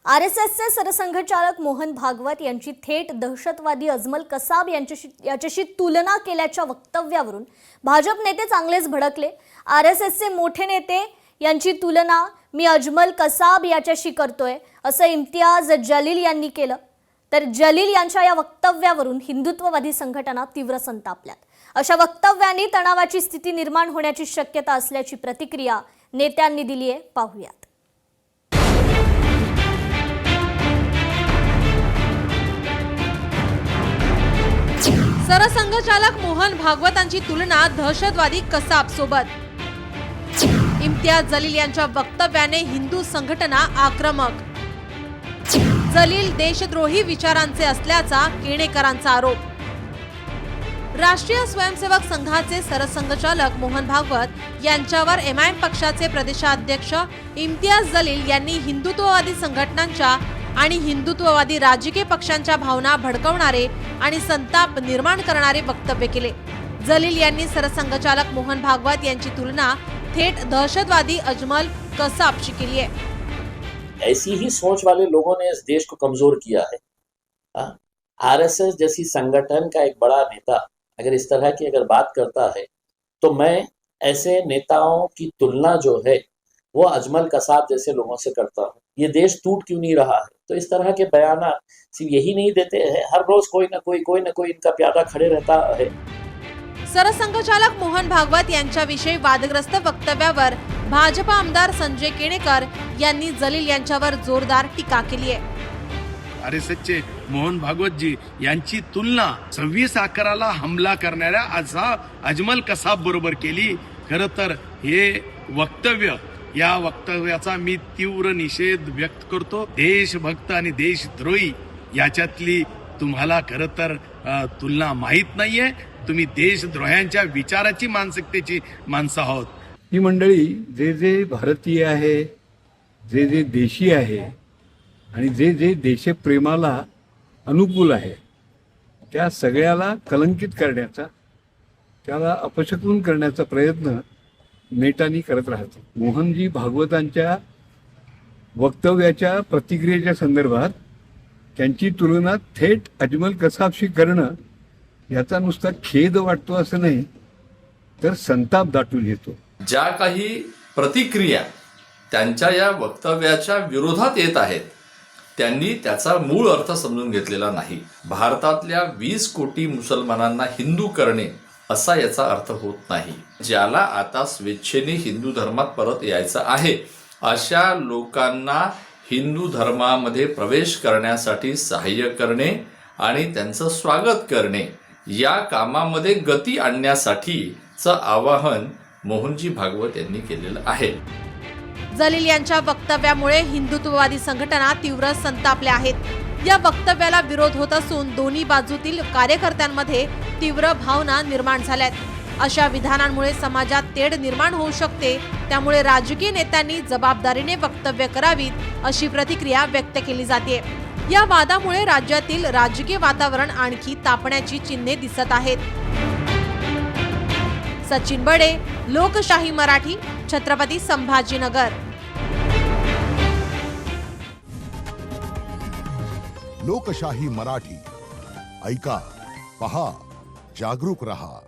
आरएसएसचे सरसंघचालक मोहन भागवत यांची थेट दहशतवादी अजमल कसाब याच्याशी तुलना केल्याच्या वक्तव्यावरून भाजप नेते चांगलेच भडकले। आरएसएसचे मोठे नेते यांची तुलना मी अजमल कसाब याच्याशी करतोय असं इम्तियाज जलील यांनी केलं। तर जलील यांच्या या वक्तव्यावरून हिंदुत्ववादी संघटना तीव्र संतापल्यात। अशा वक्तव्यांनी तणावाची स्थिती निर्माण होण्याची शक्यता असल्याची प्रतिक्रिया नेत्यांनी दिली आहे। पाहूयात। सरसंघचालक मोहन भागवतांची तुलना दहशतवादी कसाब सोबत। इम्तियाज जलील यांच्या वक्तव्याने हिंदू संघटना आक्रमक। जलील देशद्रोही विचारांचे असल्याचा केणेकरांचा आरोप। राष्ट्रीय स्वयंसेवक संघाचे सरसंघचालक मोहन भागवत यांच्यावर एमआयएम पक्षाचे प्रदेशाध्यक्ष इम्तियाज जलील यांनी हिंदुत्ववादी संघटनांच्या आणि हिंदुत्ववादी राजकीय पक्षांच्या भावना भडकवणारे आणि संताप निर्माण करणारे वक्तव्य केले। जलील यांनी सरसंघचालक मोहन भागवत यांची तुलना थेट दहशतवादी अजमल कसाबशी केली है। ऐसी ही सोच वाले लोगों ने इस देश को कमजोर किया है। आरएसएस जैसी संगठन का एक बड़ा नेता अगर इस तरह की बात करता है तो मैं ऐसे नेताओं की तुलना जो है वो अजमल कसाब जैसे लोगों से करता हूँ। ये देश टूट क्यों नहीं रहा है? तो इस तरह के बयान सिर्फ यही नहीं देते हैं, हर रोज कोई ना कोई इनका प्यादा खड़े रहता है। सरसंघचालक मोहन भागवत यांच्याविषयी वादग्रस्त वक्तव्यावर भाजप आमदार संजय केणेकर यांनी जलील यांच्यावर जोरदार टीका केली आहे। आरएसएसचे मोहन भागवत जी यांची तुलना 26/11ला हमला करणाऱ्या अजमल कसाब बरोबर केली। खरं तर हे वक्तव्य, या वक्तव्याचा मी तीव्र निषेध व्यक्त करतो। देशभक्त आणि देशद्रोही याच्यातली तुम्हाला खरं तर तुलना माहीत नाहीये। तुम्ही देशद्रोह्यांच्या विचाराची मानसिकतेची माणसं आहोत। ही मंडळी जे भारतीय आहे, जे देशी आहे आणि जे देशप्रेमाला अनुकूल आहे त्या सगळ्याला कलंकित करण्याचा, त्याला अपशकुन करण्याचा प्रयत्न नेटांनी करत राहतो। मोहनजी भागवतांच्या वक्तव्याच्या प्रतिक्रियेच्या संदर्भात त्यांची तुलना थेट अजमल कसाबशी करणं याचा नुसता खेद वाटतो असं नाही, तर संताप दाटून येतो। ज्या काही प्रतिक्रिया त्यांच्या या वक्तव्याच्या विरोधात येत आहेत त्यांनी त्याचा मूळ अर्थ समजून घेतलेला नाही। भारतातल्या 20 कोटी मुसलमानांना हिंदू करणे असा याचा अर्थ होत नाही। ज्याला आता स्वेच्छेने हिंदू धर्मात परत यायचं आहे अशा लोकांना हिंदू धर्मामध्ये प्रवेश करण्यासाठी सहाय्य करणे आणि त्यांचं स्वागत करणे, या कामामध्ये गती आणण्यासाठीचं आवाहन मोहनजी भागवत यांनी केलेलं आहे। जलील यांच्या वक्तव्यामुळे हिंदुत्ववादी संघटना तीव्र संतापल्या आहेत। या वक्तव्याला विरोध होत असून दोन्ही बाजूतील कार्यकर्त्यांमध्ये तीव्र भावना निर्माण झाल्यात। अशा विधानांमुळे समाजात तेढ निर्माण होऊ शकते, त्यामुळे राजकीय नेत्यांनी जबाबदारीने वक्तव्य करावीत अशी प्रतिक्रिया व्यक्त केली जाते। या वादामुळे राज्यातील राजकीय वातावरण आणखी तापण्याची चिन्हे दिसत आहेत। सचिन बडे, लोकशाही मराठी, छत्रपती संभाजीनगर। लोकशाही मराठी, ऐका, पहा, जागरूक रहा।